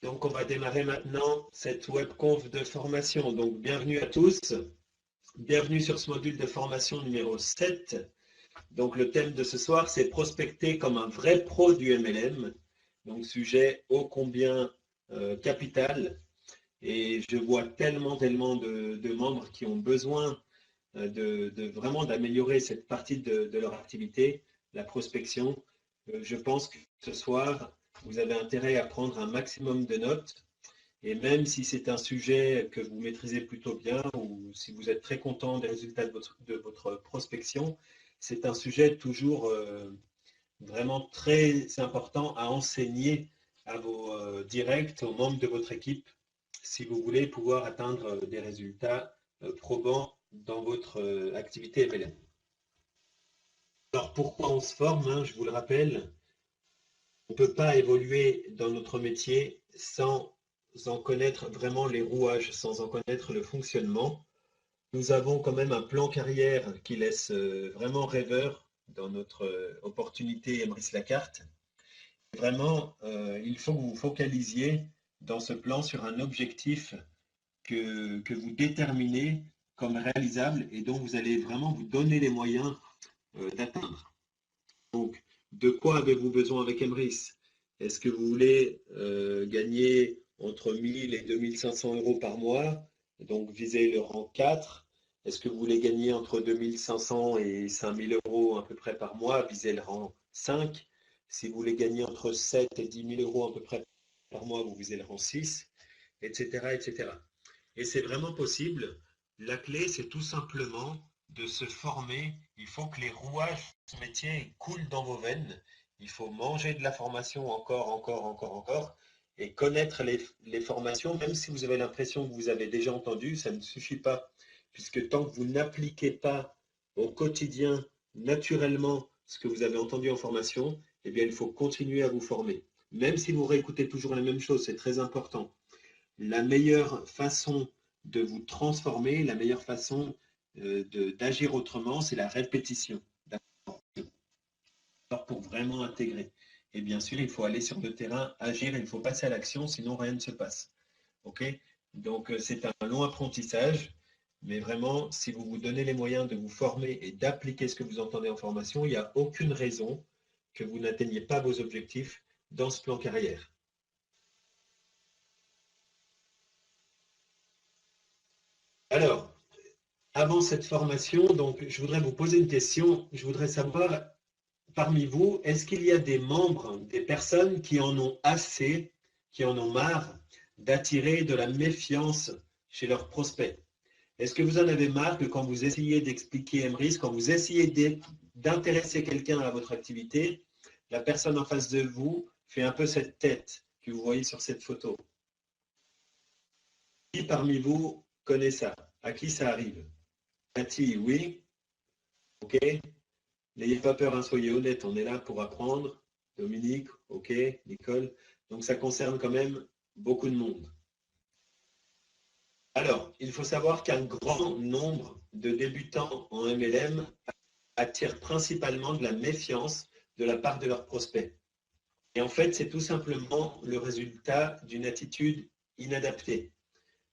Donc, on va démarrer maintenant cette webconf de formation. Donc, bienvenue à tous. Bienvenue sur ce module de formation numéro 7. Donc, le thème de ce soir, c'est prospecter comme un vrai pro du MLM. Donc, sujet ô combien capital. Et je vois tellement de membres qui ont besoin vraiment d'améliorer cette partie de leur activité, la prospection. Je pense que ce soir, vous avez intérêt à prendre un maximum de notes. Et même si c'est un sujet que vous maîtrisez plutôt bien ou si vous êtes très content des résultats de votre prospection, c'est un sujet toujours vraiment très important à enseigner à vos directs, aux membres de votre équipe, si vous voulez pouvoir atteindre des résultats probants dans votre activité MLM. Alors pourquoi on se forme, hein, je vous le rappelle, on ne peut pas évoluer dans notre métier sans en connaître vraiment les rouages, sans en connaître le fonctionnement. Nous avons quand même un plan carrière qui laisse vraiment rêveur dans notre opportunité Emrys Lacarte. Vraiment, il faut que vous focalisiez dans ce plan sur un objectif que vous déterminez comme réalisable et dont vous allez vraiment vous donner les moyens d'atteindre. Donc, de quoi avez-vous besoin avec Emrys? Est-ce que vous voulez gagner entre 1000 et 2500 euros par mois, donc viser le rang 4? Est-ce que vous voulez gagner entre 2500 et 5000 euros à peu près par mois, viser le rang 5? Si vous voulez gagner entre 7 et 10 000 euros à peu près par mois, vous visez le rang 6, etc., etc. Et c'est vraiment possible. La clé, c'est tout simplement de se former. Il faut que les rouages de ce métier coulent dans vos veines. Il faut manger de la formation encore. Et connaître les formations, même si vous avez l'impression que vous avez déjà entendu, ça ne suffit pas. Puisque tant que vous n'appliquez pas au quotidien, naturellement, ce que vous avez entendu en formation, eh bien, il faut continuer à vous former. Même si vous réécoutez toujours la même chose, c'est très important. La meilleure façon de vous transformer, la meilleure façon d'agir autrement, c'est la répétition. Pour vraiment intégrer. Et bien sûr, il faut aller sur le terrain, agir, il faut passer à l'action, sinon rien ne se passe. OK? Donc, c'est un long apprentissage, mais vraiment, si vous vous donnez les moyens de vous former et d'appliquer ce que vous entendez en formation, il n'y a aucune raison que vous n'atteigniez pas vos objectifs dans ce plan carrière. Alors, avant cette formation, donc, je voudrais vous poser une question. Je voudrais savoir, parmi vous, est-ce qu'il y a des membres, des personnes qui en ont assez, qui en ont marre d'attirer de la méfiance chez leurs prospects? Est-ce que vous en avez marre que quand vous essayez d'expliquer Emrys, quand vous essayez d'intéresser quelqu'un à votre activité, la personne en face de vous fait un peu cette tête que vous voyez sur cette photo? Qui parmi vous connaît ça? À qui ça arrive? Cathy, oui. OK. N'ayez pas peur, hein, soyez honnête, on est là pour apprendre. Dominique, OK. Nicole. Donc ça concerne quand même beaucoup de monde. Alors, il faut savoir qu'un grand nombre de débutants en MLM attirent principalement de la méfiance de la part de leurs prospects. Et en fait, c'est tout simplement le résultat d'une attitude inadaptée.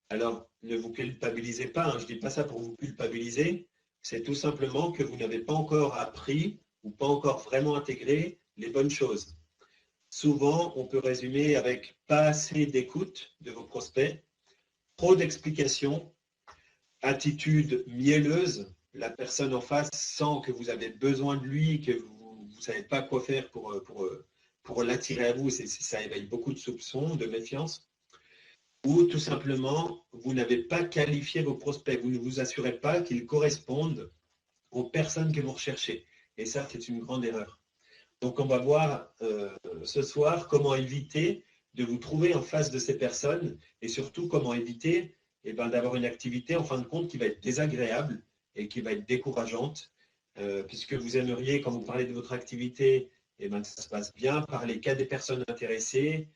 Alors, ne vous culpabilisez pas, hein, je ne dis pas ça pour vous culpabiliser, c'est tout simplement que vous n'avez pas encore appris ou pas encore vraiment intégré les bonnes choses. Souvent, on peut résumer avec pas assez d'écoute de vos prospects, trop d'explications, attitude mielleuse, la personne en face sent que vous avez besoin de lui, que vous ne savez pas quoi faire pour l'attirer à vous, ça éveille beaucoup de soupçons, de méfiance. Ou tout simplement, vous n'avez pas qualifié vos prospects, vous ne vous assurez pas qu'ils correspondent aux personnes que vous recherchez. Et ça, c'est une grande erreur. Donc, on va voir ce soir comment éviter de vous trouver en face de ces personnes et surtout comment éviter d'avoir une activité en fin de compte qui va être désagréable et qui va être décourageante, puisque vous aimeriez, quand vous parlez de votre activité, que ça se passe bien, parler qu'à des personnes intéressées,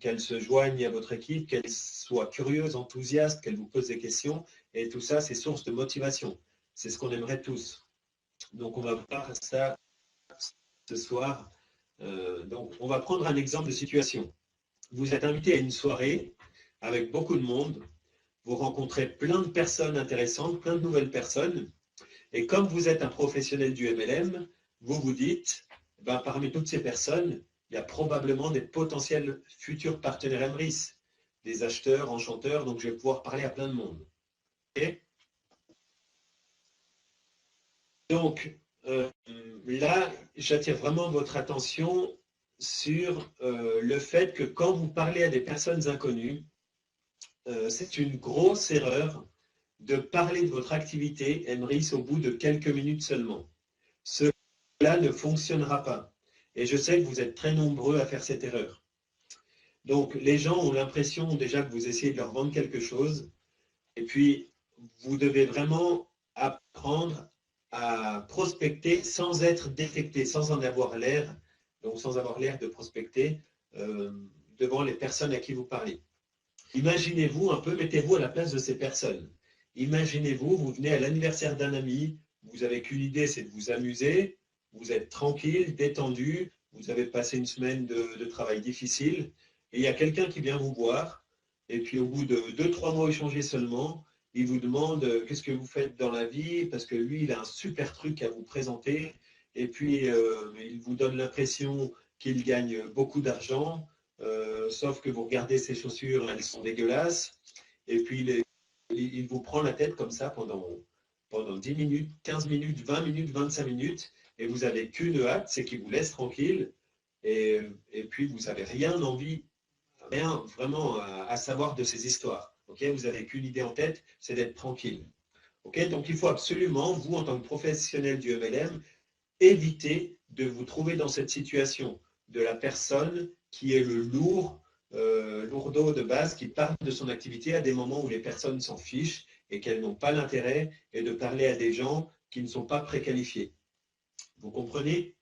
qu'elles se joignent à votre équipe, qu'elles soient curieuses, enthousiastes, qu'elles vous posent des questions. Et tout ça, c'est source de motivation. C'est ce qu'on aimerait tous. Donc, on va voir ça ce soir. Donc, on va prendre un exemple de situation. vous êtes invité à une soirée avec beaucoup de monde, vous rencontrez plein de personnes intéressantes, plein de nouvelles personnes, et comme vous êtes un professionnel du MLM, vous vous dites, ben, parmi toutes ces personnes, il y a probablement des potentiels futurs partenaires Emrys, des acheteurs, enchanteurs, donc je vais pouvoir parler à plein de monde. Okay. Donc là, j'attire vraiment votre attention sur le fait que quand vous parlez à des personnes inconnues, c'est une grosse erreur de parler de votre activité Emrys au bout de quelques minutes seulement. Cela ne fonctionnera pas. Et je sais que vous êtes très nombreux à faire cette erreur. Donc, les gens ont l'impression déjà que vous essayez de leur vendre quelque chose. Et puis, vous devez vraiment apprendre à prospecter sans être détecté, sans en avoir l'air, donc sans avoir l'air de prospecter devant les personnes à qui vous parlez. Imaginez-vous un peu, mettez-vous à la place de ces personnes. Imaginez-vous, vous venez à l'anniversaire d'un ami, vous n'avez qu'une idée, c'est de vous amuser, vous êtes tranquille, détendu, vous avez passé une semaine de travail difficile, et il y a quelqu'un qui vient vous voir, et puis au bout de 2-3 mois échangés seulement, il vous demande qu'est-ce que vous faites dans la vie, parce que lui, il a un super truc à vous présenter, et puis il vous donne l'impression qu'il gagne beaucoup d'argent, sauf que vous regardez ses chaussures, elles sont dégueulasses, et puis il vous prend la tête comme ça pendant 10 minutes, 15 minutes, 20 minutes, 25 minutes, et vous n'avez qu'une hâte, c'est qu'il vous laisse tranquille, et puis vous n'avez rien envie, rien vraiment à savoir de ces histoires. Okay, vous n'avez qu'une idée en tête, c'est d'être tranquille. Okay, donc il faut absolument, vous en tant que professionnel du MLM, éviter de vous trouver dans cette situation de la personne qui est le lourdeau de base, qui parle de son activité à des moments où les personnes s'en fichent et qu'elles n'ont pas l'intérêt, et de parler à des gens qui ne sont pas préqualifiés. Vous comprenez?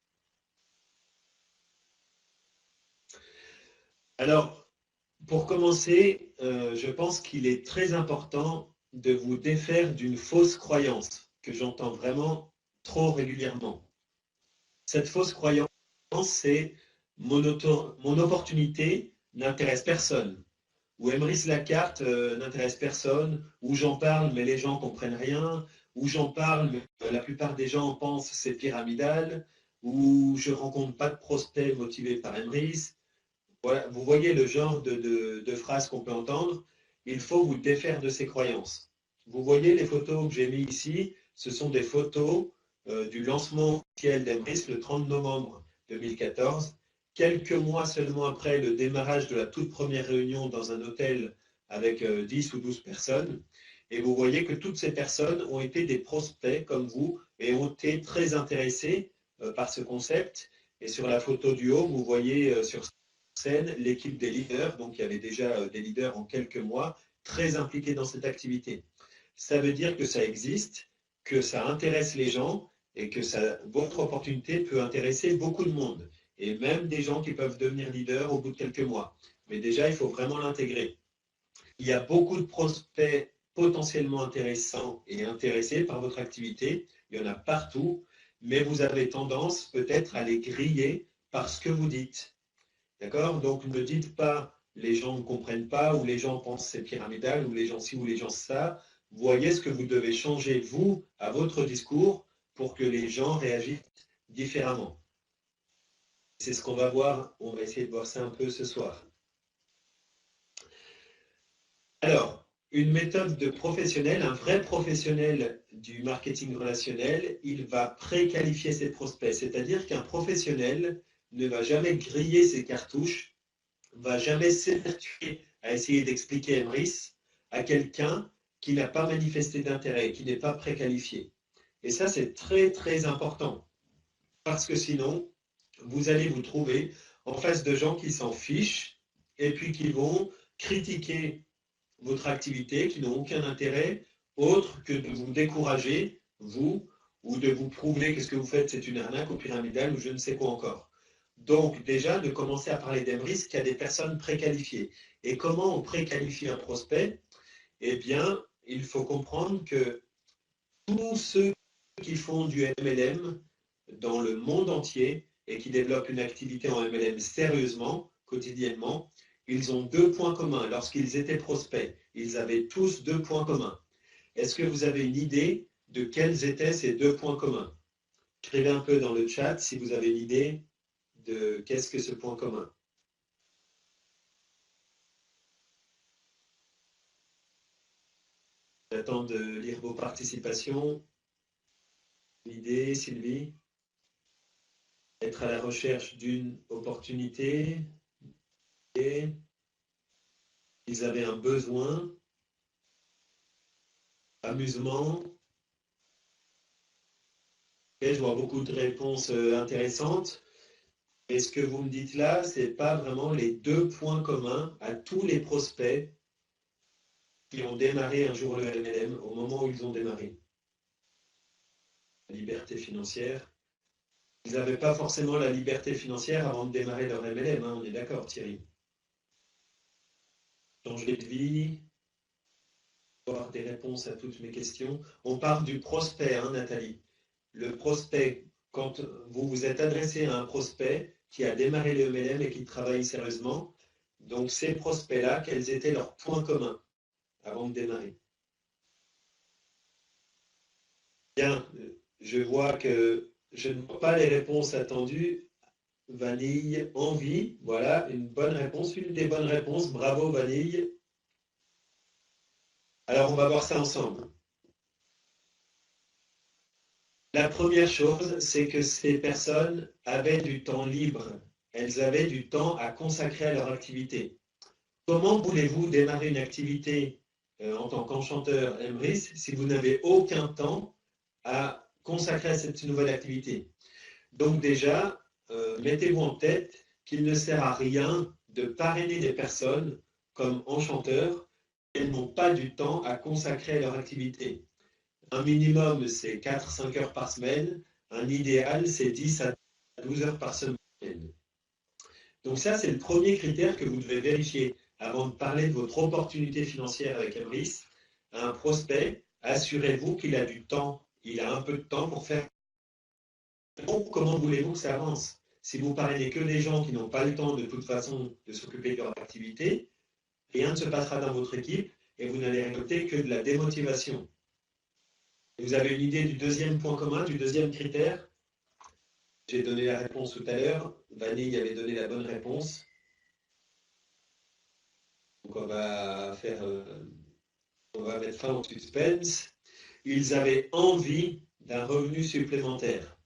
Alors, pour commencer, je pense qu'il est très important de vous défaire d'une fausse croyance que j'entends vraiment trop régulièrement. Cette fausse croyance, c'est mon opportunité n'intéresse personne, ou Emrys Lacarte n'intéresse personne, ou j'en parle mais les gens ne comprennent rien, ou j'en parle mais la plupart des gens pensent que c'est pyramidal, ou je ne rencontre pas de prospects motivés par Emrys. Voilà, vous voyez le genre de phrases qu'on peut entendre. Il faut vous défaire de ces croyances. Vous voyez les photos que j'ai mises ici, ce sont des photos du lancement officiel d'Emrys le 30 novembre 2014, quelques mois seulement après le démarrage de la toute première réunion dans un hôtel avec 10 ou 12 personnes. Et vous voyez que toutes ces personnes ont été des prospects comme vous et ont été très intéressés par ce concept. Et sur la photo du haut, vous voyez sur scène l'équipe des leaders, donc il y avait déjà des leaders en quelques mois, très impliqués dans cette activité. Ça veut dire que ça existe, que ça intéresse les gens et que votre opportunité peut intéresser beaucoup de monde, et même des gens qui peuvent devenir leaders au bout de quelques mois. Mais déjà, il faut vraiment l'intégrer. Il y a beaucoup de prospects potentiellement intéressants et intéressés par votre activité, il y en a partout, mais vous avez tendance peut-être à les griller par ce que vous dites. D'accord? Donc ne dites pas les gens ne comprennent pas, ou les gens pensent que c'est pyramidal, ou les gens ci, ou les gens ça. Voyez ce que vous devez changer, vous, à votre discours, pour que les gens réagissent différemment. C'est ce qu'on va voir, on va essayer de voir ça un peu ce soir. Alors, une méthode de professionnel, un vrai professionnel du marketing relationnel, il va préqualifier ses prospects. C'est-à-dire qu'un professionnel ne va jamais griller ses cartouches, ne va jamais s'évertuer à essayer d'expliquer Emrys à quelqu'un qui n'a pas manifesté d'intérêt, qui n'est pas préqualifié. Et ça, c'est très, très important. Parce que sinon, vous allez vous trouver en face de gens qui s'en fichent et puis qui vont critiquer votre activité, qui n'ont aucun intérêt autre que de vous décourager, vous, ou de vous prouver que ce que vous faites, c'est une arnaque ou pyramidale ou je ne sais quoi encore. Donc, déjà, de commencer à parler d'Emrys qu'il y a des personnes préqualifiées. Et comment on préqualifie un prospect? Eh bien, il faut comprendre que tous ceux qui font du MLM dans le monde entier et qui développent une activité en MLM sérieusement, quotidiennement, ils ont 2 points communs. Lorsqu'ils étaient prospects, ils avaient tous 2 points communs. Est-ce que vous avez une idée de quels étaient ces 2 points communs? Écrivez un peu dans le chat si vous avez une idée de qu'est-ce que ce point commun. J'attends de lire vos participations. L'idée, Sylvie? Être à la recherche d'une opportunité. Et ils avaient un besoin. Amusement. Et je vois beaucoup de réponses intéressantes. Et ce que vous me dites là, ce n'est pas vraiment les 2 points communs à tous les prospects qui ont démarré un jour le MLM au moment où ils ont démarré. La liberté financière. Ils n'avaient pas forcément la liberté financière avant de démarrer leur MLM, hein, on est d'accord, Thierry. Changer de vie, avoir des réponses à toutes mes questions. On parle du prospect, hein, Nathalie. Le prospect, quand vous vous êtes adressé à un prospect qui a démarré le MLM et qui travaille sérieusement, donc ces prospects-là, quels étaient leurs points communs avant de démarrer? Bien, je vois que je ne vois pas les réponses attendues. Vanille, envie, voilà, une bonne réponse, une des bonnes réponses. Bravo, Vanille. Alors, on va voir ça ensemble. La première chose, c'est que ces personnes avaient du temps libre. Elles avaient du temps à consacrer à leur activité. Comment voulez-vous démarrer une activité en tant qu'enchanteur Emrys si vous n'avez aucun temps à consacrer à cette nouvelle activité? Donc déjà, mettez-vous en tête qu'il ne sert à rien de parrainer des personnes comme enchanteurs. Elles n'ont pas du temps à consacrer à leur activité. Un minimum, c'est 4-5 heures par semaine. Un idéal, c'est 10 à 12 heures par semaine. Donc ça, c'est le premier critère que vous devez vérifier avant de parler de votre opportunité financière avec Emrys. Un prospect, assurez-vous qu'il a du temps. Il a un peu de temps pour faire. Comment voulez-vous que ça avance? Si vous parrainez que des gens qui n'ont pas le temps de toute façon de s'occuper de leur activité, rien ne se passera dans votre équipe et vous n'allez récolter que de la démotivation. Vous avez une idée du deuxième point commun, du deuxième critère? J'ai donné la réponse tout à l'heure. Vanille avait donné la bonne réponse. Donc on va mettre fin au suspense. Ils avaient envie d'un revenu supplémentaire.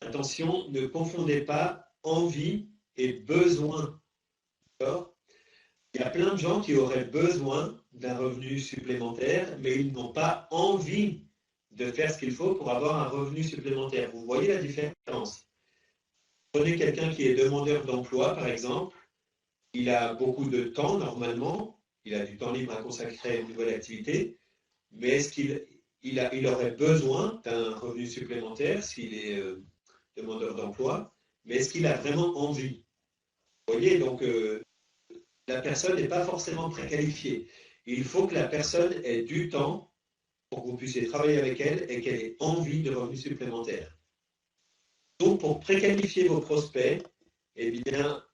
Attention, ne confondez pas envie et besoin. D'accord? Il y a plein de gens qui auraient besoin d'un revenu supplémentaire, mais ils n'ont pas envie de faire ce qu'il faut pour avoir un revenu supplémentaire. Vous voyez la différence? Prenez quelqu'un qui est demandeur d'emploi, par exemple. Il a beaucoup de temps normalement. Il a du temps libre à consacrer à une nouvelle activité. Mais est-ce qu'il aurait besoin d'un revenu supplémentaire s'il est demandeur d'emploi? Mais est-ce qu'il a vraiment envie? Vous voyez, donc la personne n'est pas forcément préqualifiée. Il faut que la personne ait du temps pour que vous puissiez travailler avec elle et qu'elle ait envie de revenus supplémentaires. Donc, pour préqualifier vos prospects, eh bien,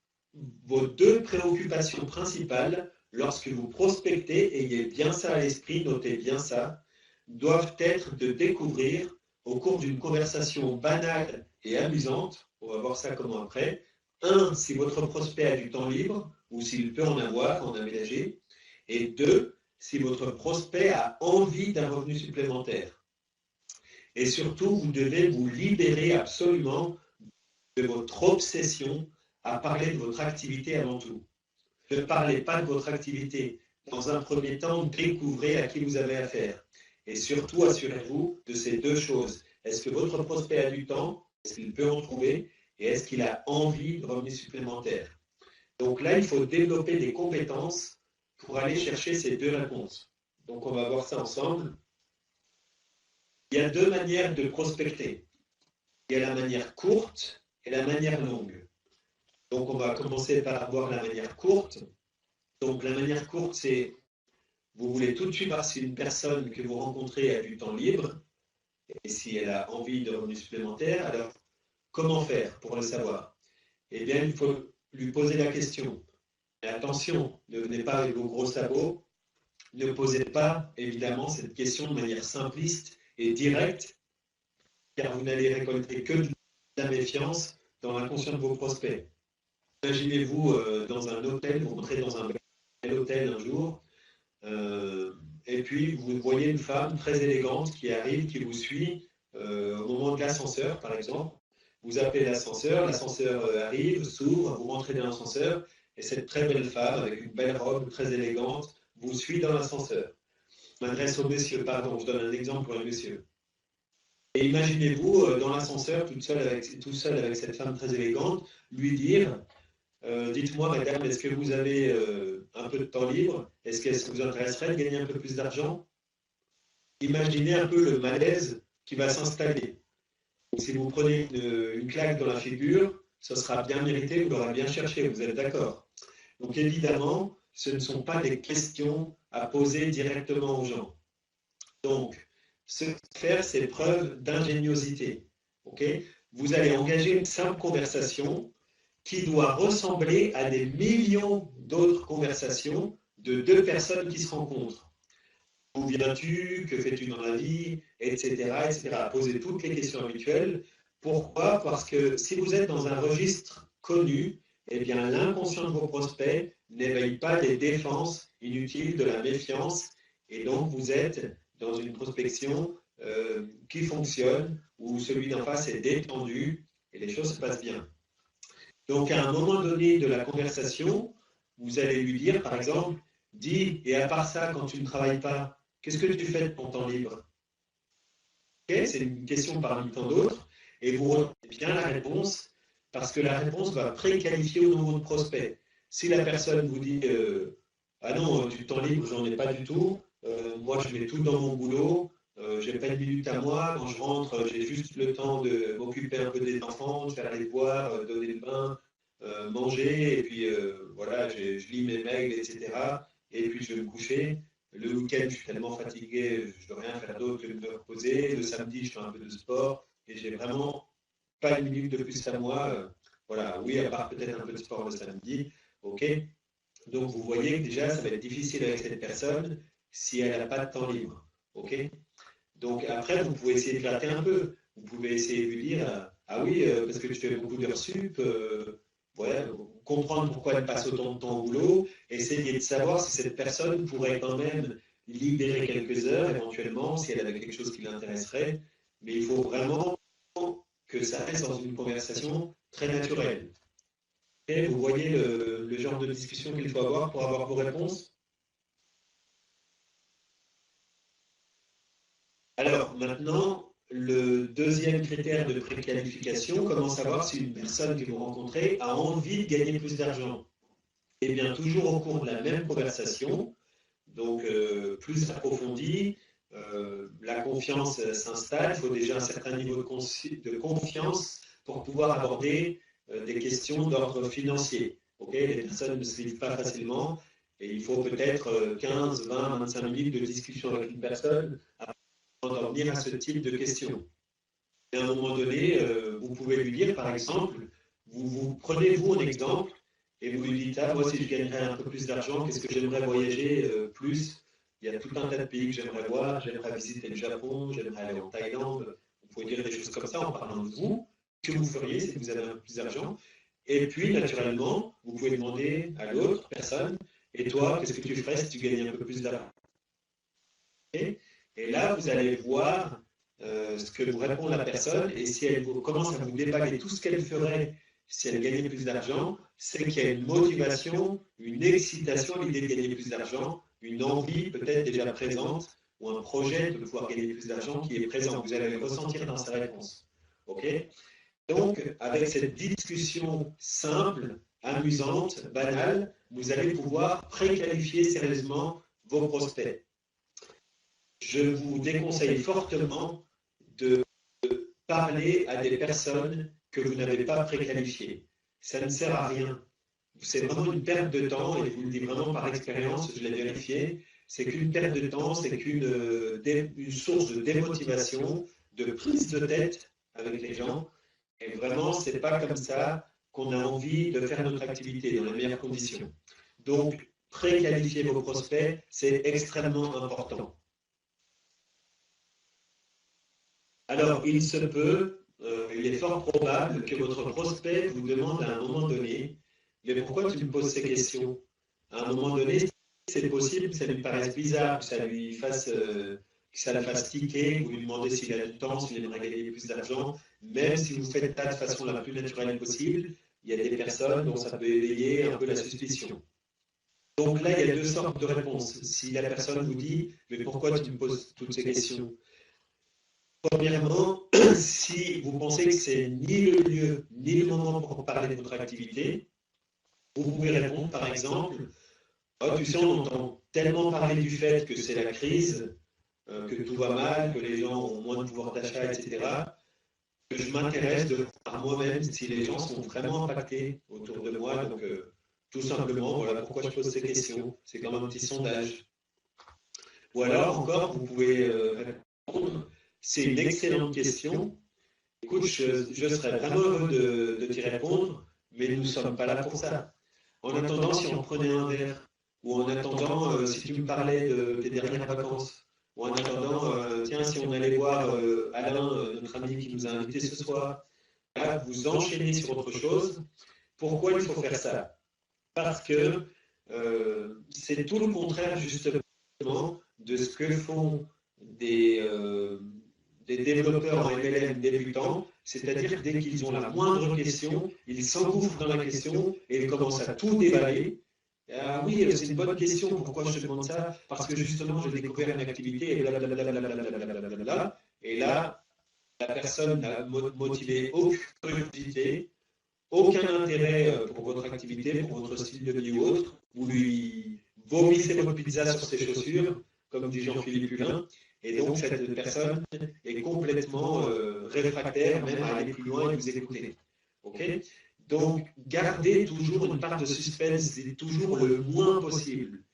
vos 2 préoccupations principales, lorsque vous prospectez, ayez bien ça à l'esprit, notez bien ça, doivent être de découvrir au cours d'une conversation banale et amusante, on va voir ça comment après, 1, si votre prospect a du temps libre ou s'il peut en avoir, en aménager, et 2, si votre prospect a envie d'un revenu supplémentaire. Et surtout, vous devez vous libérer absolument de votre obsession à parler de votre activité avant tout. Ne parlez pas de votre activité. Dans un premier temps, découvrez à qui vous avez affaire. Et surtout, assurez-vous de ces 2 choses. Est-ce que votre prospect a du temps? Est-ce qu'il peut en trouver? Et est-ce qu'il a envie de revenus supplémentaires? Donc là, il faut développer des compétences pour aller chercher ces 2 réponses. Donc on va voir ça ensemble. Il y a 2 manières de prospecter. Il y a la manière courte et la manière longue. Donc on va commencer par voir la manière courte. Donc la manière courte, c'est vous voulez tout de suite voir si une personne que vous rencontrez a du temps libre et si elle a envie de revenus supplémentaires. Alors, comment faire pour le savoir? Eh bien, il faut lui poser la question. Et attention, ne venez pas avec vos gros sabots, ne posez pas évidemment cette question de manière simpliste et directe, car vous n'allez récolter que de la méfiance dans l'inconscient de vos prospects. Imaginez-vous dans un hôtel, vous rentrez dans un bel hôtel un jour, et puis vous voyez une femme très élégante qui arrive, qui vous suit au moment de l'ascenseur, par exemple. Vous appelez l'ascenseur arrive, s'ouvre, vous rentrez dans l'ascenseur, et cette très belle femme, avec une belle robe très élégante, vous suit dans l'ascenseur. Je m'adresse au monsieur, pardon, je donne un exemple pour le monsieur. Et imaginez-vous dans l'ascenseur, tout seul avec cette femme très élégante, lui dire dites-moi, madame, est-ce que vous avez un peu de temps libre? Est-ce que ça vous intéresserait de gagner un peu plus d'argent? Imaginez un peu le malaise qui va s'installer. Si vous prenez une claque dans la figure, ce sera bien mérité, vous l'aurez bien cherché, vous êtes d'accord? Donc évidemment, ce ne sont pas des questions à poser directement aux gens. Donc, ce qu'il faut faire, c'est preuve d'ingéniosité. Okay? Vous allez engager une simple conversation qui doit ressembler à des millions d'autres conversations de deux personnes qui se rencontrent. D'où viens-tu? Que fais-tu dans la vie? Etc. etc. Posez toutes les questions habituelles. Pourquoi? Parce que si vous êtes dans un registre connu, eh bien l'inconscient de vos prospects n'éveille pas des défenses inutiles de la méfiance, et donc vous êtes dans une prospection qui fonctionne, où celui d'en face est détendu et les choses se passent bien. Donc, à un moment donné de la conversation, vous allez lui dire, par exemple, dis, et à part ça, quand tu ne travailles pas, qu'est-ce que tu fais de ton temps libre? Okay, c'est une question parmi tant d'autres, et vous retenez bien la réponse, parce que la réponse va préqualifier au nom de prospect. Si la personne vous dit, ah non, du temps libre, j'en ai pas du tout, moi je mets tout dans mon boulot, j'ai pas de minutes à moi, quand je rentre, j'ai juste le temps de m'occuper un peu des enfants, de faire les devoirs, donner le bain, manger, et puis voilà, je lis mes mails, etc. Et puis je vais me coucher. Le week-end, je suis tellement fatigué, je ne dois rien faire d'autre que de me reposer. Le samedi, je fais un peu de sport, et j'ai vraiment pas une minute de plus à moi. Voilà, oui, à part peut-être un peu de sport le samedi. OK. Donc vous voyez que déjà, ça va être difficile avec cette personne si elle n'a pas de temps libre. OK. Donc après, vous pouvez essayer de gratter un peu. Vous pouvez essayer de lui dire ah oui, parce que tu fais beaucoup d'heures sup, voilà, comprendre pourquoi elle passe autant de temps au boulot, essayer de savoir si cette personne pourrait quand même libérer quelques heures éventuellement, si elle avait quelque chose qui l'intéresserait. Mais il faut vraiment que ça reste dans une conversation très naturelle. Et vous voyez le genre de discussion qu'il faut avoir pour avoir vos réponses? Alors maintenant, le deuxième critère de préqualification, comment savoir si une personne que vous rencontrez a envie de gagner plus d'argent? Eh bien, toujours au cours de la même conversation, donc plus approfondie, la confiance s'installe, il faut déjà un certain niveau de confiance pour pouvoir aborder des questions d'ordre financier. Okay, les personnes ne se vivent pas facilement, et il faut peut-être 15, 20, 25 minutes de discussion avec une personne d'en venir à ce type de questions. Et à un moment donné, vous pouvez lui dire, par exemple, vous prenez-vous un exemple et vous lui dites, ah, moi, si je gagnerais un peu plus d'argent, qu'est-ce que j'aimerais voyager plus? Il y a tout un tas de pays que j'aimerais voir, j'aimerais visiter le Japon, j'aimerais aller en Thaïlande. Vous pouvez dire des choses comme ça en parlant de vous, que vous feriez si vous avez un peu plus d'argent. Et puis, naturellement, vous pouvez demander à l'autre personne, et toi, qu'est-ce que tu ferais si tu gagnais un peu plus d'argent? Et là, vous allez voir ce que vous répond la personne, et si elle commence à vous déballer tout ce qu'elle ferait si elle gagnait plus d'argent, c'est qu'il y a une motivation, une excitation à l'idée de gagner plus d'argent, une envie peut-être déjà présente, ou un projet de pouvoir gagner plus d'argent qui est présent. Vous allez le ressentir dans sa réponse. OK? Donc, avec cette discussion simple, amusante, banale, vous allez pouvoir préqualifier sérieusement vos prospects. Je vous déconseille fortement de parler à des personnes que vous n'avez pas préqualifiées. Ça ne sert à rien. C'est vraiment une perte de temps, et je vous le dis vraiment par expérience, je l'ai vérifié, c'est qu'une perte de temps, c'est qu'une source de démotivation, de prise de tête avec les gens. Et vraiment, ce n'est pas comme ça qu'on a envie de faire notre activité dans les meilleures conditions. Donc, préqualifier vos prospects, c'est extrêmement important. Alors, il se peut, il est fort probable que votre prospect vous demande à un moment donné, mais pourquoi tu me poses ces questions? À un moment donné, c'est possible que ça lui paraisse bizarre, que ça lui fasse, que ça le fasse tiquer, vous lui demandez s'il a du temps, s'il aimerait gagner plus d'argent, même si vous faites ça de façon la plus naturelle possible, il y a des personnes dont ça peut éveiller un peu la suspicion. Donc là, il y a deux sortes de réponses. Si la personne vous dit, mais pourquoi tu me poses toutes ces questions? Premièrement, si vous pensez que c'est ni le lieu, ni le moment pour parler de votre activité, vous pouvez répondre par exemple, oh, tu sais, on entend tellement parler du fait que c'est la crise, que tout va mal, que les gens ont moins de pouvoir d'achat, etc., que je m'intéresse de voir moi-même si les gens sont vraiment impactés autour de moi. Donc, tout simplement, voilà pourquoi je pose ces questions. C'est comme un petit sondage. Ou alors, encore, vous pouvez répondre, c'est une excellente question. Écoute, je serais vraiment heureux de t'y répondre, mais nous ne sommes pas là pour ça. En attendant, si on prenait un verre, ou en attendant, si tu me parlais de tes dernières vacances, ou en attendant, tiens, si on allait voir Alain, notre ami qui nous a invités ce soir, là, vous enchaînez sur autre chose. Pourquoi il faut faire ça? Parce que c'est tout le contraire, justement, de ce que font des développeurs en MLM débutants, c'est-à-dire que dès qu'ils ont la moindre question, ils s'engouffrent dans la question et ils commencent à tout déballer. Ah oui, c'est une bonne question, pourquoi je te demande ça? Parce que justement, j'ai découvert une activité et blablabla. Et là, la personne n'a motivé aucune curiosité, aucun intérêt pour votre activité, pour votre style de vie ou autre. Vous lui vomissez votre pizza sur ses chaussures, comme dit Jean-Philippe Hulin. Et donc, cette personne est complètement réfractaire, même à aller plus loin et vous écouter. Okay? Donc, gardez toujours une part de suspense, et toujours le moins possible.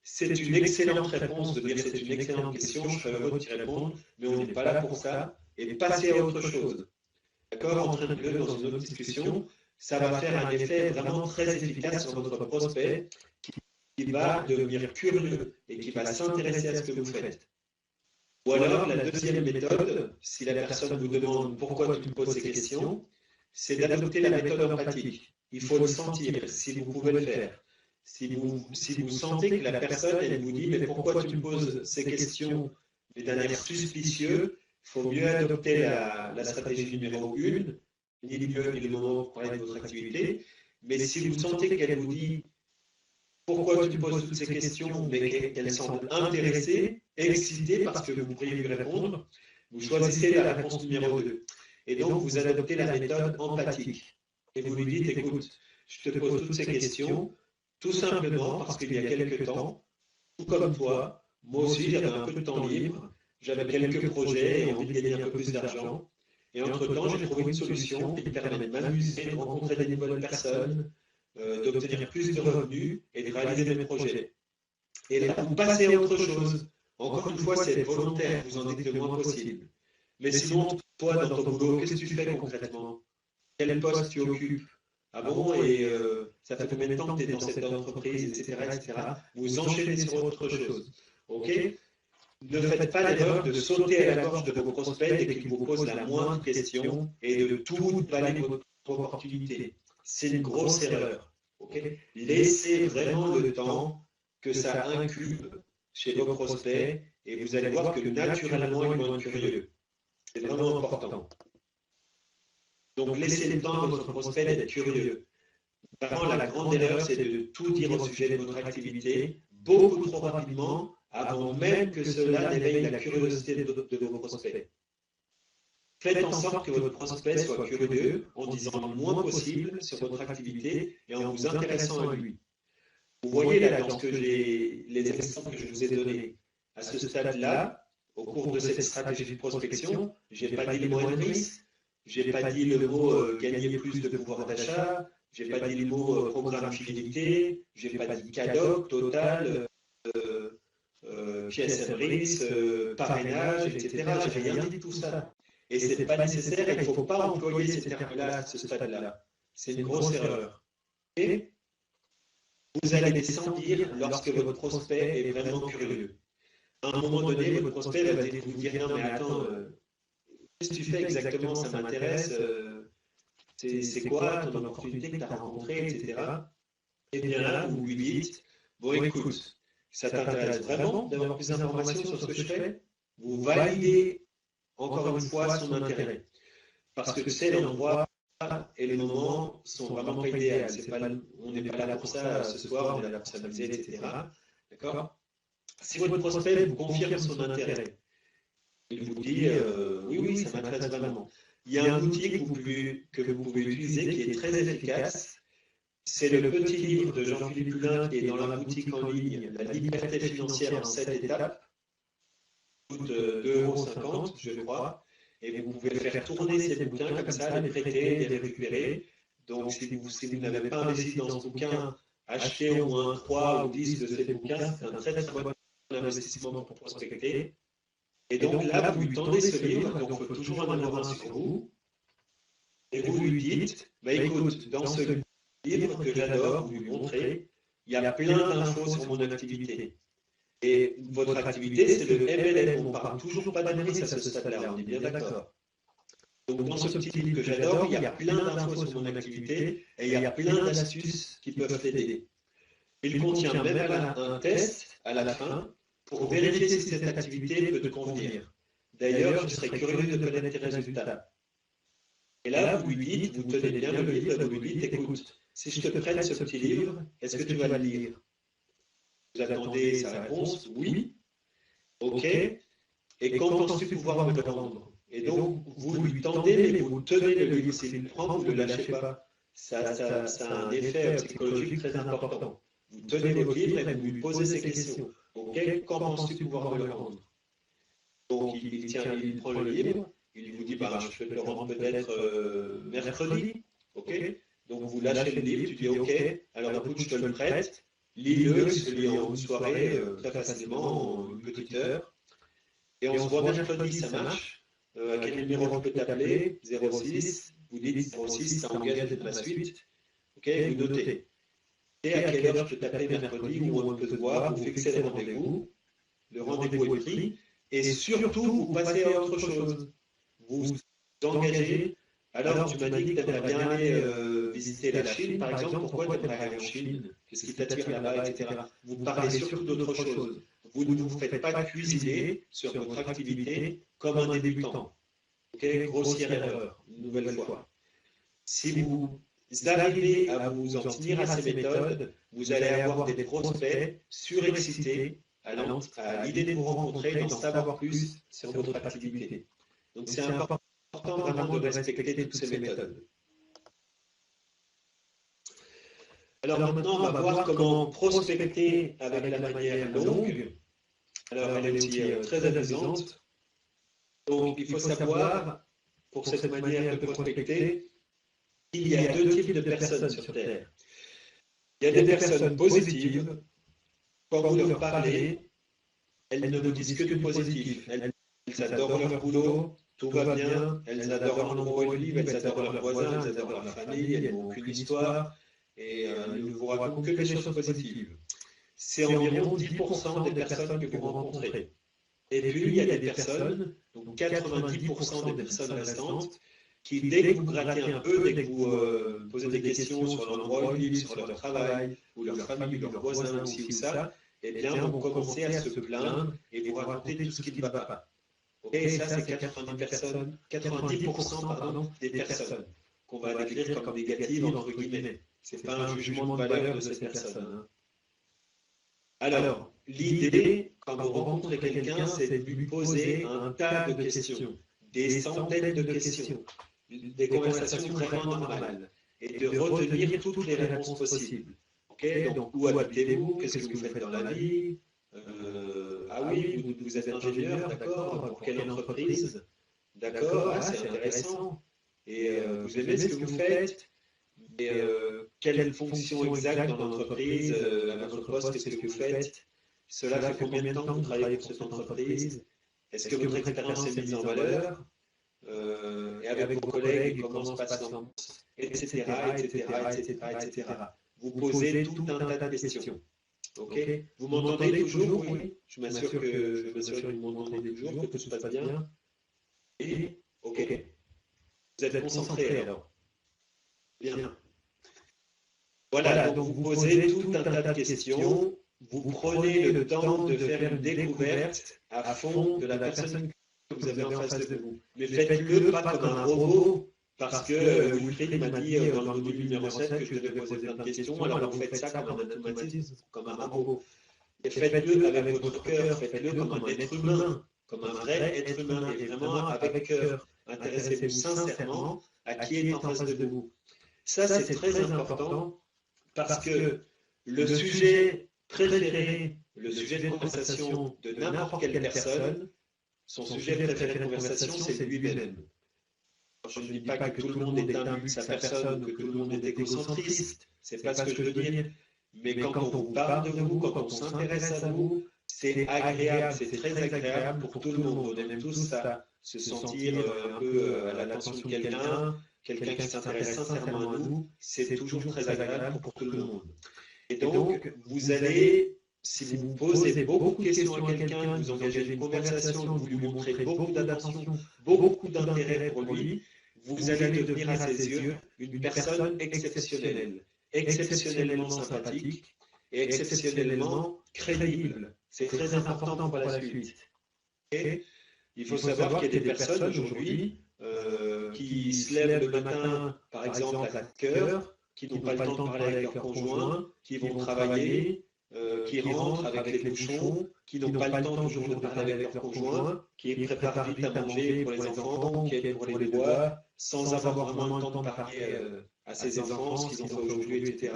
C'est une excellente réponse de dire c'est une excellente question, je serais heureux d'y répondre, mais on n'est pas là pour ça, et passez à autre chose. D'accord? Entraînez-le dans une autre discussion, ça va faire un effet vraiment très efficace sur votre prospect qui va devenir curieux et qui va s'intéresser à ce que vous faites. Ou alors, la deuxième méthode, si la personne vous demande pourquoi tu me poses ces questions, c'est d'adopter la méthode empathique. Il faut le sentir, si vous pouvez le faire. Si vous sentez que la personne, elle vous dit, mais pourquoi tu me poses ces questions, mais d'un air suspicieux, il faut mieux adopter la stratégie numéro 1, ni le lieu ni le moment pour parler de votre activité. Mais si vous sentez qu'elle vous dit, pourquoi tu me poses toutes ces questions, mais qu'elle semble intéressée, excitée parce que vous pourriez lui répondre, vous choisissez la réponse numéro 2. Et donc, vous adoptez la méthode empathique. Et vous lui dites, écoute, je te pose toutes ces questions, tout simplement parce qu'il y a quelques temps, tout comme toi, moi aussi, j'avais un peu de temps libre, j'avais quelques projets et envie de gagner un peu plus d'argent. Et entre-temps, j'ai trouvé une solution qui me permet de m'amuser, de rencontrer des nouvelles personnes, d'obtenir plus de revenus et de réaliser mes projets. Et là, vous passez à autre chose. Encore une fois, c'est volontaire, vous en dites le moins possible. Mais sinon, toi, dans ton boulot, qu'est-ce que tu fais concrètement? Quel poste tu occupes? Ah bon, et ça fait combien de temps que tu es dans cette entreprise, etc., etc. Vous enchaînez sur autre chose. OK? Ne faites pas l'erreur de sauter à la gorge de vos prospects dès qu'ils vous posent la moindre question et de tout balayer votre opportunité. C'est une grosse erreur. Okay? Laissez vraiment le temps que ça incube chez vos prospects et vous allez voir que naturellement, ils vont être curieux. C'est vraiment important. Donc, laissez le temps à votre prospect d'être curieux. Vraiment, la grande erreur, c'est de tout dire au sujet de votre activité beaucoup trop rapidement avant même que cela n'éveille la curiosité de vos prospects. Faites en sorte que votre prospect soit curieux en disant le moins possible sur votre activité et en vous intéressant à lui. Vous voyez là, dans les exemples que je vous ai donnés, à ce stade-là, au cours de cette stratégie de prospection, je n'ai pas dit le mot increase, je n'ai pas dit le mot gagner plus de pouvoir d'achat, je n'ai pas dit le mot programme fidélité, je n'ai pas dit cadeau, total, PSMRIS, parrainage, etc. Je n'ai rien dit de tout ça. Et ce n'est pas nécessaire, il ne faut pas employer ces termes-là à ce stade-là. C'est une grosse erreur. Et vous allez les sentir lorsque votre prospect est vraiment curieux. À un moment donné, votre prospect va vous dire non mais attends, qu'est-ce que tu fais exactement, ça m'intéresse, c'est quoi ton opportunité que tu as rencontrée, etc. Et bien là, vous lui dites, bon écoute, ça t'intéresse vraiment d'avoir plus d'informations sur ce que je fais? Vous validez encore une fois son intérêt. Parce que tu sais, l'endroit et le moment sont vraiment pas idéaux. On n'est pas là pour ça ce soir, on est là pour s'amuser, etc. D'accord? Si votre prospect vous confirme son intérêt, il vous dit oui, ça m'intéresse vraiment. Il y a un outil que vous pouvez utiliser qui est très efficace. C'est le petit livre de Jean-Philippe Hulin qui est dans la boutique en ligne, La liberté financière en 7 étapes. Il coûte 2,50 €, je crois. Et vous pouvez faire tourner ces bouquins comme ça, les prêter, les récupérer. Donc, si vous n'avez pas investi dans ce bouquin, achetez au moins 3 ou 10 de ces bouquins. C'est un très très bon investissement pour prospecter. Et donc là, vous lui tendez ce livre, donc il faut toujours en avoir un sur vous. Et vous lui dites, bah, écoute, dans ce livre que j'adore, vous lui montrez, il y a plein d'infos sur mon activité. Et votre activité, c'est le MLM. On ne parle toujours pas d'analyse à ce stade-là, on est bien d'accord. Donc dans ce petit livre que j'adore, il y a plein d'infos sur mon activité et il y a plein d'astuces qui peuvent t'aider. Il contient même un test à la fin pour vérifier si cette activité peut te convenir. D'ailleurs, je serais curieux de connaître tes résultats. Et là, vous lui dites, vous tenez bien le livre et vous lui dites, écoute, si je te prête ce petit livre, est-ce que tu vas le lire? Vous attendez sa réponse, oui. Ok. Et quand penses-tu pouvoir me le rendre? Et donc, vous lui tendez, mais vous tenez le livre. S'il le prend, vous ne le lâchez pas. Ça a un effet psychologique très important. Vous tenez votre livre et vous lui posez ces questions. Ok, quand penses-tu pouvoir me le rendre? Donc, il prend le livre, il vous dit, bah, je peux te le rendre peut-être mercredi. Ok. Donc, vous lâchez le livre, tu dis, ok, alors écoute, je te le prête. Lis-le, il se lit en une soirée, très facilement, en une petite heure. Et on se voit mercredi, ça marche. À quel numéro je peux t'appeler? 06. Vous dites 06, ça engage de la suite. Ok, vous notez. Et à quelle heure je peux t'appeler mercredi où on peut se voir, vous fixez le rendez-vous. Le rendez-vous est pris. Et surtout, vous passez à autre chose. Vous vous engagez. Alors, tu m'as dit que tu aimerais bien aller visiter la Chine, par exemple. Pourquoi tu aimerais aller en Chine? Qu'est-ce qui t'attire là-bas, etc. Vous parlez surtout d'autre chose. Vous ne vous faites pas cuisiner sur votre activité comme un débutant. Ok, grossière erreur, une nouvelle fois. Si vous arrivez à vous en tenir à ces méthodes, vous allez avoir des prospects surexcités à l'idée de vous rencontrer, d'en savoir plus sur votre activité. Donc c'est important vraiment de respecter toutes ces méthodes. Alors maintenant, on va voir comment prospecter avec la manière longue. Alors elle est aussi très amusante. Donc il faut savoir, pour cette manière de prospecter, qu'il y a deux types de personnes sur Terre. Il y a des personnes positives. Quand vous leur parlez, elles ne vous disent que du positif. Elles adorent leur boulot, tout va bien, elles adorent l'endroit où elles vivent, elles adorent leurs voisins, elles adorent leur famille, elles n'ont aucune histoire, et elles ne vous racontent que des choses positives. C'est environ 10% des personnes que vous rencontrez. Et puis, il y a des personnes, donc 90% des personnes restantes, qui, dès que vous grattez un peu, dès que vous posez des questions sur l'endroit où ils vivent, sur leur travail, ou leur famille, ou leurs voisins, ou ci ou ça, eh bien, vont commencer à se plaindre et vous raconter tout ce qui ne va pas. Ok, ça, c'est 90% des personnes qu'on va décrire comme négatives, entre guillemets. Ce n'est pas un jugement de valeur de ces personnes. Alors, l'idée, quand vous rencontrez quelqu'un, c'est de lui poser un tas de questions, des centaines de questions, des conversations vraiment normales, et de retenir toutes les réponses possibles. Okay, donc, où habitez-vous? Qu'est-ce que vous faites dans la vie? Ah oui, vous êtes ingénieur, d'accord? Pour quelle entreprise? D'accord, c'est intéressant. Et vous aimez ce que vous faites? Et quelle fonction exacte dans l'entreprise? À votre poste, qu'est-ce que vous faites? Cela fait combien de temps que vous travaillez pour cette entreprise? Est-ce que votre expérience est mise en valeur? Et avec vos collègues, comment se passe l'ambiance? Etc., etc., etc., etc. vous posez tout un tas de questions. Ok. Vous m'entendez toujours? Oui. Je m'assure que vous m'entendez toujours, que tout se passe bien. Et ok. Vous êtes concentré alors. Bien. Voilà, donc vous posez tout un tas de questions. Vous prenez le temps de faire une découverte à fond de la personne que vous avez en face de vous. Mais faites-le pas comme un robot. Parce que Wilfried m'a dit dans le module numéro 7 que je devais poser plein de questions, alors vous faites ça comme un automatisme, comme un robot. Et faites-le avec votre cœur, faites-le comme un être humain, comme un vrai être humain, et vraiment avec cœur. Intéressez-vous sincèrement à qui est en face de vous. Ça, c'est très important parce que le sujet préféré, le sujet de conversation de n'importe quelle personne, son sujet préféré de conversation, c'est lui-même. Je ne dis pas que tout le monde est imbu de sa personne ou que tout le monde est égocentriste, c'est pas ce que je veux dire. Mais quand on vous parle de vous, quand on s'intéresse à vous, c'est agréable, c'est très agréable pour tout le monde. On aime tous se sentir un peu à l'attention de quelqu'un qui s'intéresse sincèrement à nous, c'est toujours très agréable pour tout le monde. Et donc, vous allez, si vous posez beaucoup de questions à quelqu'un, vous engagez une conversation, vous lui montrez beaucoup d'attention, beaucoup d'intérêt pour lui, vous allez devenir à ses yeux une personne exceptionnelle, exceptionnellement sympathique et exceptionnellement crédible. C'est très important pour la suite. Et il faut savoir qu'il y a des personnes aujourd'hui qui se lèvent le matin, par exemple à 4 heures, qui n'ont pas le temps de parler avec leur conjoint, qui vont travailler, qui rentrent avec les bouchons, qui n'ont pas le temps toujours de parler avec leur conjoint, qui préparent vite à manger pour les enfants, qui aident pour les devoirs, sans avoir vraiment le temps de parler à ses enfants, ce qu'ils ont fait aujourd'hui, etc.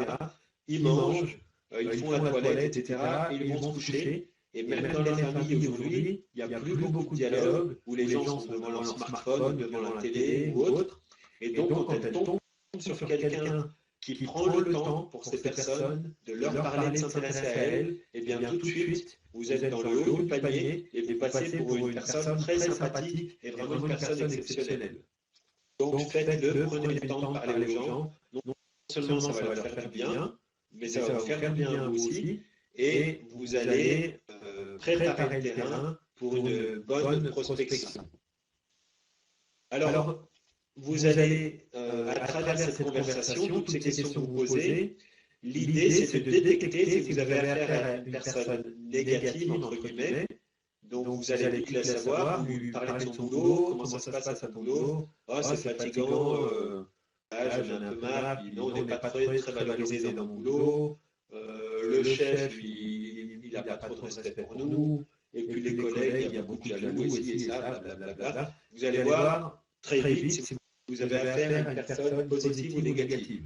Ils mangent, ils font la toilette, etc. Et ils vont se coucher. Et même dans les familles aujourd'hui, il n'y a plus beaucoup de dialogues où les gens sont devant leur smartphone, devant la télé ou autre. Et donc, quand elle tombe sur quelqu'un qui prend le temps pour ces personnes de leur parler, de s'intéresser à elles, et bien tout de suite, vous êtes dans le haut du panier et vous passez pour une personne très sympathique et vraiment une personne exceptionnelle. Donc faites-le, prenez le temps de parler aux gens. Non seulement ça va leur faire du bien, mais ça va vous faire du bien à vous aussi. Et vous allez préparer le terrain pour une bonne prospection. Alors, vous allez, à travers cette conversation, toutes ces questions que vous posez, l'idée c'est de détecter si vous avez affaire à une personne négative, entre guillemets. Donc vous allez vite la savoir, lui parler de son boulot, comment ça se passe à son boulot, oh c'est fatigant, j'en ai un peu marre, puis non, on n'est pas très valorisé dans mon boulot, le chef, il n'a pas trop de respect pour nous, et puis les collègues, il y a beaucoup de jaloux, et ci et ça, blablabla. Vous allez voir très vite si vous avez affaire à une personne positive ou négative.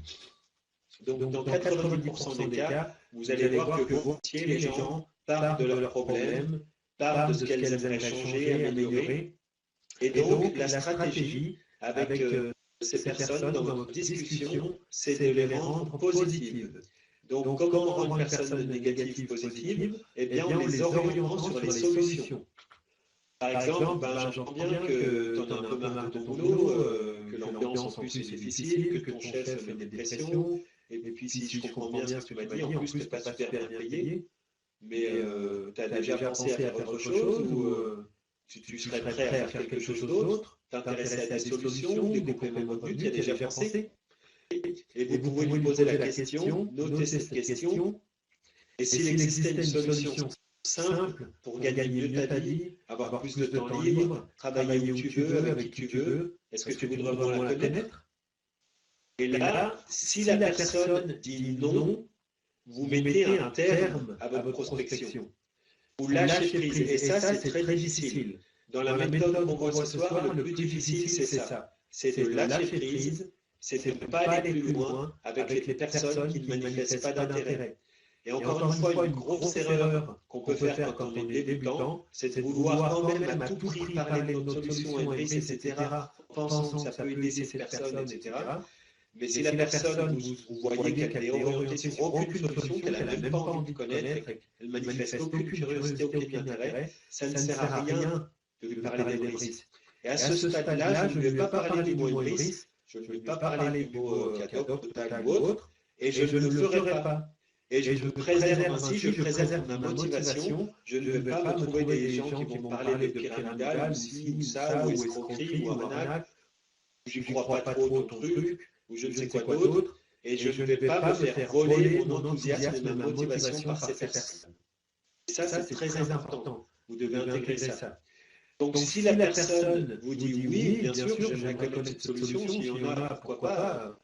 Donc, dans 90% des cas, vous allez voir que volontiers, les gens parlent de leurs problèmes, parlent de ce qu'elles aimeraient changer, améliorer. Et donc, la stratégie avec ces personnes dans votre discussion, c'est de les rendre positives. Donc, comment rendre une personne négative positive? Eh bien, en les orientant sur les solutions. Par exemple, j'entends bien que tu en as un peu marre de ton boulot, que l'ambiance en plus est difficile, que ton chef met des pressions, et puis si je comprends bien ce que tu m'as dit, en plus tu n'es pas super bien payé, mais tu as déjà pensé à faire autre chose ou tu serais prêt à faire quelque chose d'autre, t'intéresser à des solutions, des compléments de but, tu as déjà pensé? Et vous pouvez lui poser la question, noter cette question, et s'il existait une solution simple pour gagner mieux ta vie, avoir plus de temps libre, travailler où tu veux, avec qui tu veux, est-ce que tu voudrais vraiment la connaître? Et là, si la personne dit non, vous mettez un terme à votre prospection. Vous lâchez prise. Et ça, c'est très difficile. Dans la méthode qu'on voit ce soir, le plus difficile, c'est ça. C'est de lâcher prise, c'est de ne pas aller plus loin avec les personnes qui ne manifestent pas d'intérêt. Et encore une fois, une grosse erreur qu'on peut faire quand on est débutant, c'est de vouloir quand même à tout prix parler de notre solution, etc., pensant que ça peut aider cette personne, etc. Mais si la personne, vous voyez qu'elle est orientée sur aucune solution, qu'elle n'a même pas envie de connaître, elle ne manifeste aucune curiosité, aucun intérêt, ça ne sert à rien de lui parler des brises. Et à ce stade-là, je ne lui ai pas parlé du mot brises, je ne lui ai pas parlé du mot cadeau, total ou autre, et je ne le ferai pas. Et je me préserve ainsi, je préserve ma motivation. Je ne vais pas me trouver des gens qui vont me parler de pyramidal, ou ci, ou ça, ou escroquerie, ou arnaque, ou j'y crois pas trop ton truc, ou je ne sais quoi d'autre. Et je ne vais pas me faire voler mon enthousiasme et ma motivation par ces personnes. Et ça, c'est très important. Vous devez intégrer ça. Donc, si la personne vous dit oui, bien sûr, j'aimerais connaître cette solution, s'il y en a, pourquoi pas.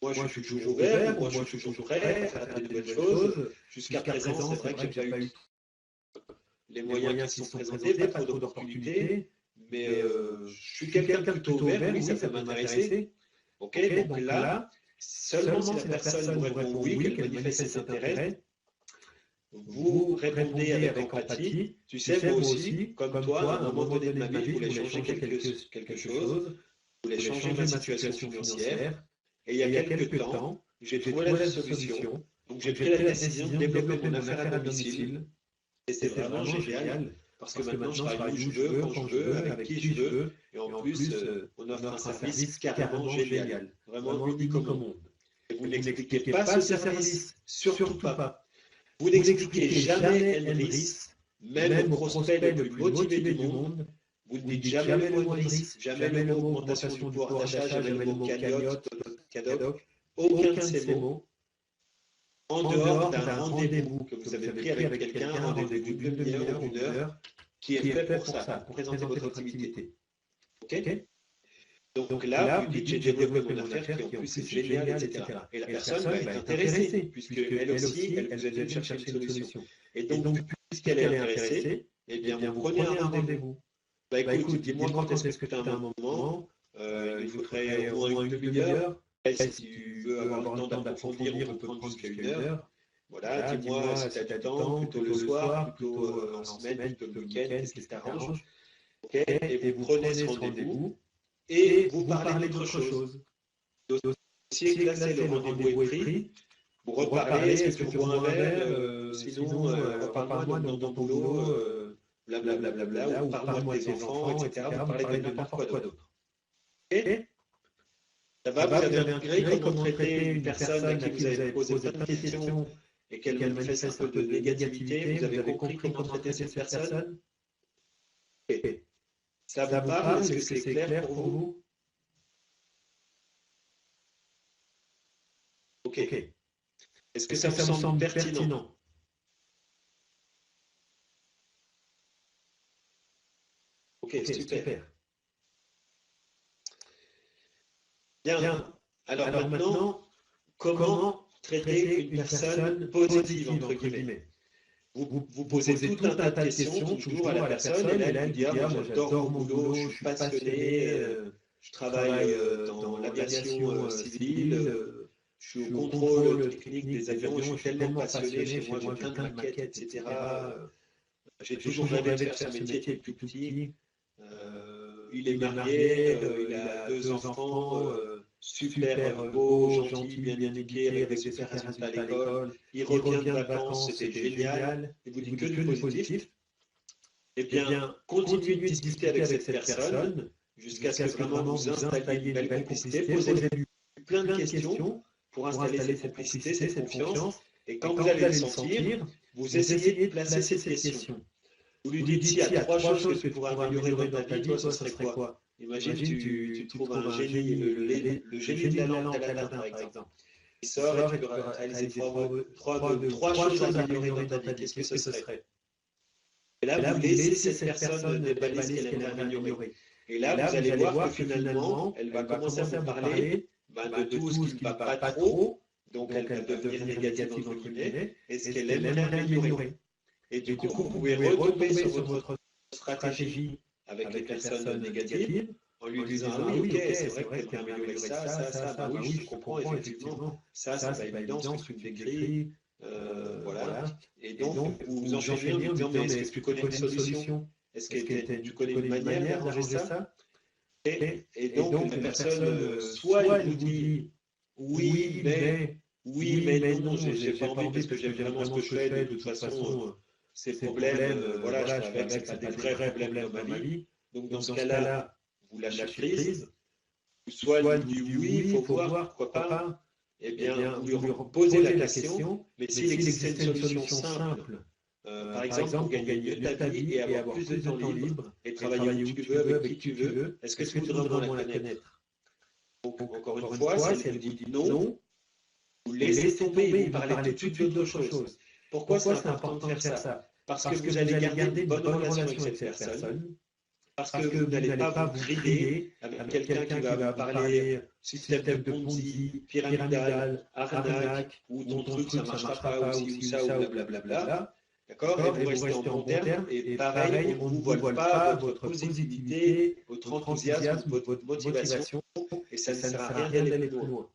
Moi, je suis toujours ouvert, moi, je suis toujours prêt à faire des nouvelles choses. Jusqu'à présent, c'est vrai que j'ai pas eu les moyens qui se sont présentés, pas trop d'opportunités, mais je suis quelqu'un de plutôt ouvert, oui, ça peut m'intéresser. Ok, donc là, seulement si la personne vous répond oui, qu'elle manifeste cet intérêt, vous répondez avec empathie. Tu sais, moi aussi, comme toi, à un moment donné de ma vie, je voulais changer quelque chose, je voulais changer ma situation financière. Et il y a quelques temps, j'ai trouvé la solution. Donc j'ai pris la décision de développer mon affaire à domicile. Et c'est vraiment génial, parce que maintenant je travaille où je veux, quand je veux, avec qui je veux. Et en plus, on offre un service carrément génial, vraiment unique au monde. Et vous n'expliquez pas ce service, surtout pas. Vous n'expliquez jamais Enris, même au prospect le plus motivé du monde. Vous ne dites jamais le mot Enris, jamais le mot augmentation du pouvoir d'achat, jamais le mot cagnotte, cadoc, aucun de ces mots, en dehors d'un rendez-vous que vous avez pris avec quelqu'un, un rendez-vous d'une demi-heure ou d'une heure, qui est fait pour ça, pour présenter votre activité. Ok? Donc là, vous dites, j'ai développé mon affaire qui en plus est génial, etc. Et la personne va être intéressée, puisqu'elle aussi, elle vous aide à chercher une solution. Et donc, puisqu'elle est intéressée, eh bien, vous prenez un rendez-vous. Bah écoute, dis-moi quand est-ce que tu as un moment, il faudrait au moins une demi-heure. Si tu veux avoir le temps d'approfondir, on peut prendre jusqu'à une heure. Voilà, dis-moi si tu as du temps, plutôt le soir, plutôt en semaine, plutôt le week-end, qu'est-ce qui t'arrange. Okay. Et vous prenez ce rendez-vous et vous parlez d'autre chose. Dossier classé, le rendez-vous est pris. Vous reparlez, est-ce que tu bois un verre, sinon reparle-moi dans ton boulot, blablabla, ou parle-moi de tes enfants, etc. Vous parlez de n'importe quoi d'autre. Okay. Ça va, vous avez intégré comment traiter une personne à qui vous avez posé plein de questions et qu'elle manifeste un peu de négativité. Vous avez compris comment traiter cette personne. Okay. Ça vous parle? Est-ce que c'est clair pour vous? Ok. Est-ce que ça vous semble pertinent? Ok, super. Bien. Alors maintenant, comment traiter une personne positive, entre guillemets? Vous posez tout un tas de questions toujours à la personne, et là, elle vous dit, ah, moi j'adore mon boulot, je suis passionné, je travaille dans l'aviation civile, je suis au contrôle technique des avions, je suis tellement passionné, chez moi j'ai plein de maquettes, etc. J'ai toujours rêvé de faire ce métier depuis tout petit. Il est marié, il a 2 enfants, super beau, gentil, bien éduqué, avec des super résultats à l'école. Il revient de vacances, c'était génial. Il vous dit que du positif. Eh bien, continuez de discuter avec cette personne jusqu'à ce que vraiment vous installiez une belle complicité. Posez-lui plein de questions pour installer cette complicité, cette confiance. Et quand vous allez le sentir, vous essayez de placer cette question. Vous lui dites, s'il y a 3 choses que tu pourrais améliorer dans ta vie, toi, ce serait quoi? Imagine, tu trouves un génie, le génie de la lampe d'Aladin, par exemple. Il sort et tu peux réaliser 3 choses à améliorer dans ta vie. Qu'est-ce que ce serait? Et là, vous laissez cette personne déballer ce qu'elle aimerait améliorer. Et là, vous allez voir que finalement, elle va commencer à vous parler de tout ce qui ne va pas trop, donc elle va devenir négative entre guillemets, et ce qu'elle aimerait améliorer. Et du coup, vous pouvez retomber sur votre stratégie avec les personnes négatives en lui disant, ah oui, ok, c'est vrai que tu aimerais améliorer ça, bah oui, je comprends, effectivement, ça, c'est pas évident, ce que tu me décris, voilà. Et donc, vous vous enchaînez en lui disant, mais est-ce que tu connais une solution? Est-ce que tu connais une manière d'arranger ça? Et donc, la personne, soit elle vous dit, oui, mais non, j'ai pas envie parce que j'aime vraiment ce que je fais, de toute façon, ces problèmes, voilà, je fais avec, c'est pas des vrais problèmes dans ma vie. Donc, dans ce cas-là, vous lâchez prise. Soit elle vous dit oui, il faut voir, pourquoi pas. eh bien, vous lui posez la question, mais s'il existait une solution simple, par exemple, pour gagner mieux ta vie et avoir plus de temps libre, et travailler où tu veux, avec qui tu veux, est-ce que tu voudrais vraiment la connaître? Donc, encore une fois, si elle vous dit non, vous laissez tomber et vous parlez tout de suite d'autre chose. Pourquoi c'est important de faire ça? Parce que vous allez garder une bonne relation avec cette personne, parce que vous n'allez pas vous griller avec quelqu'un qui va vous parler système de Ponzi, pyramidal, arnaque, ou ton truc ça ne marchera pas, ou ci ou ça, ou blablabla. D'accord? Et vous restez en bon terme, et pareil, on ne vous vole pas votre positivité, votre enthousiasme, votre motivation, et ça ne sert à rien d'aller plus loin.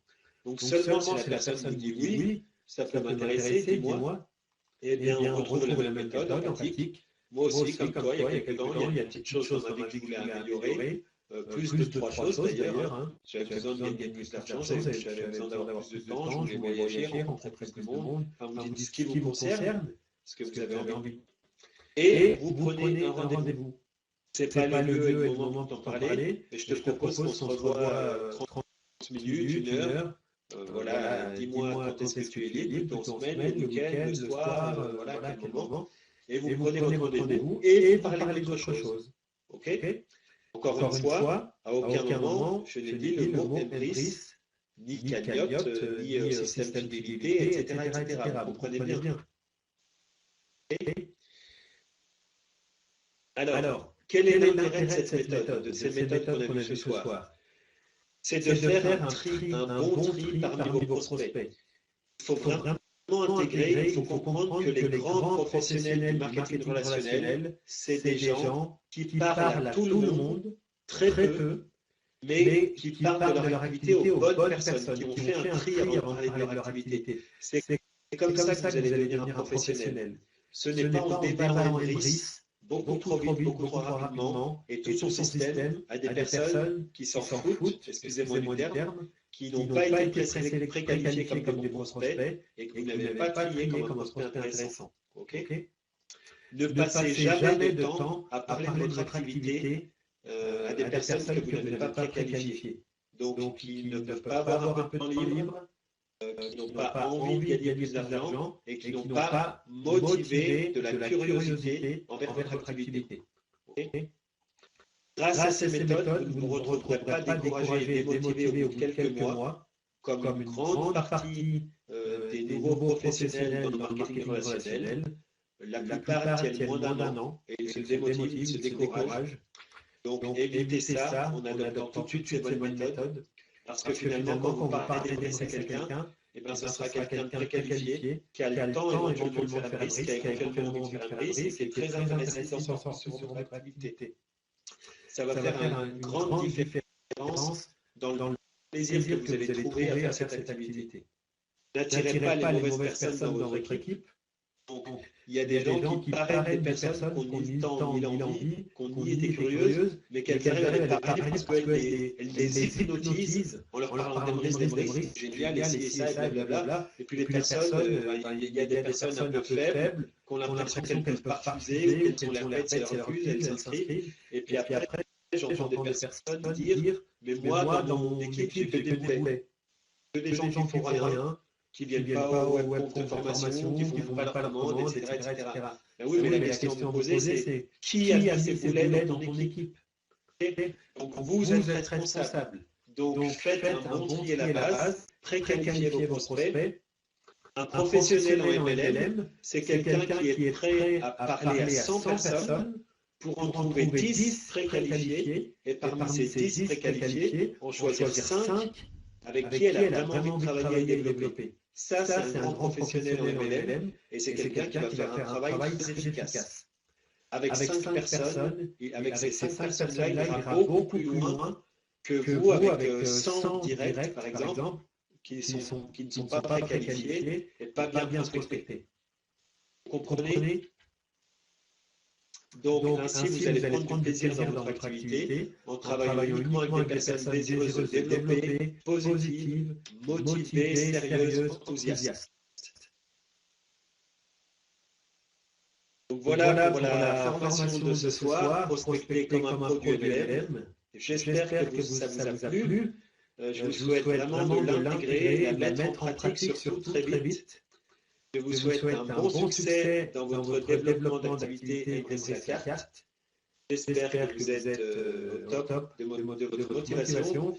Donc seulement si la personne vous dit oui, ça peut m'intéresser, dis-moi, eh bien on retrouve la même méthode en pratique. Moi aussi, comme toi, il y a quelques temps, il y a une petite chose dans ma vie que je voulais améliorer, plus de 3 choses d'ailleurs. J'avais besoin de gagner plus d'argent, j'avais besoin d'avoir plus de temps, je voulais voyager, rencontrer plus de monde. Enfin, vous dites ce qui vous concerne, ce que vous avez envie. Et vous prenez un rendez-vous. C'est pas le lieu et le moment pour t'en parler, mais je te propose qu'on se revoie 30 minutes, une heure. Voilà, dis-moi quand est-ce que tu es libre, en semaine, le week-end, le soir, voilà, à quel moment. Et vous prenez votre rendez-vous et vous parlez d'autre chose. Ok? Encore une fois, à aucun moment, je n'ai dit le mot Embris, ni cagnotte, ni système fidélité, etc. Vous comprenez bien. Alors, quel est l'intérêt de cette méthode, de ces méthodes qu'on a vues ce soir? C'est de faire un bon tri parmi vos prospects. Il faut vraiment intégrer, il faut comprendre que les grands professionnels du marketing relationnel, c'est des gens qui parlent à tout le monde, très peu, mais qui parlent de leur activité aux bonnes personnes, qui ont fait un tri avant de parler de leur activité. C'est comme ça que vous allez devenir un professionnel. Ce n'est pas en déballant en bris, beaucoup trop vite, beaucoup trop rapidement, et tout son système à des personnes qui s'en foutent, excusez-moi du terme, qui n'ont pas été préqualifiés comme des bons prospects et que vous n'avez pas trié comme un prospect intéressant. Okay? Ne passez jamais de temps à parler de votre activité à des personnes que vous n'avez pas préqualifiées. Donc, qui ne peuvent pas avoir un peu de temps libre, qui n'ont pas envie de gagner plus d'argent et qui n'ont pas motivé de la curiosité envers votre activité. Okay? Grâce à ces méthodes, vous ne vous retrouverez pas découragé et démotivé au bout de quelques mois, comme une grande partie des nouveaux professionnels dans le marketing relationnel. La plupart tiennent moins d'un an et ils se démotivent, ils se découragent. Donc évitez ça en adoptant tout de suite ces bonnes méthodes, parce que finalement, quand vous parlez d'adresser quelqu'un, eh bien, ce sera quelqu'un de très qualifié, qui a le temps éventuellement de faire un bris, qui a éventuellement envie de faire un bris et qui est très intéressé d'en sortir sur votre activité. Ça va faire une grande différence dans le plaisir que vous allez trouver à faire cette activité. N'attirez pas les mauvaises personnes dans votre équipe. Donc, il y a des gens qui paraissent des personnes qui ont ni le temps ni l'envie, qui ont ni été curieuses, mais qu'elles arrivent à les parler parce qu'elles les hypnotisent en leur parlant d'Embris, c'est génial, et ça, et blablabla. Et puis les personnes, il y a des personnes un peu faibles, qui ont l'impression qu'elles peuvent pas refuser, qu'elles ont la tête, elles refusent, elles s'inscrivent. Et puis après, j'entends des personnes dire, mais moi, dans mon équipe, j'ai que des boulets. Que des gens qui font rien, qui ne viennent pas au web de formation, qui ne font pas leur commande, etc. Ben oui, mais la question à vous poser, c'est qui a mis ces boulets dans ton équipe? Donc vous êtes responsable. Donc faites un bon tri à la base, préqualifiez vos prospects. Un professionnel en MLM, c'est quelqu'un qui est prêt à parler à 100 personnes pour en trouver 10 préqualifiés, et parmi ces 10 préqualifiés, en choisir 5 avec qui elle a vraiment envie de travailler et développer. Ça, c'est un grand professionnel en MLM, et c'est quelqu'un qui va faire un travail très efficace. Avec 5 personnes, et avec ces 5 personnes-là, il ira beaucoup plus loin que vous avec 100 directs, par exemple, qui ne sont pas préqualifiés et pas bien prospectés. Vous comprenez? Donc ainsi, vous allez prendre du plaisir dans votre activité en travaillant uniquement avec des personnes désireuses de développer, positives, motivées, sérieuses, enthousiastes. Donc voilà pour la formation de ce soir, prospecter comme un produit MLM. J'espère que ça vous a plu. Je vous souhaite vraiment de l'intégrer et de la mettre en pratique surtout très vite. Je vous souhaite un bon succès dans votre développement d'activité Embrasser sa carte. J'espère que vous êtes au top de votre motivation.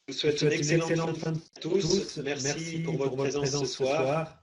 Je vous souhaite une excellente fin à tous. Merci pour votre présence ce soir.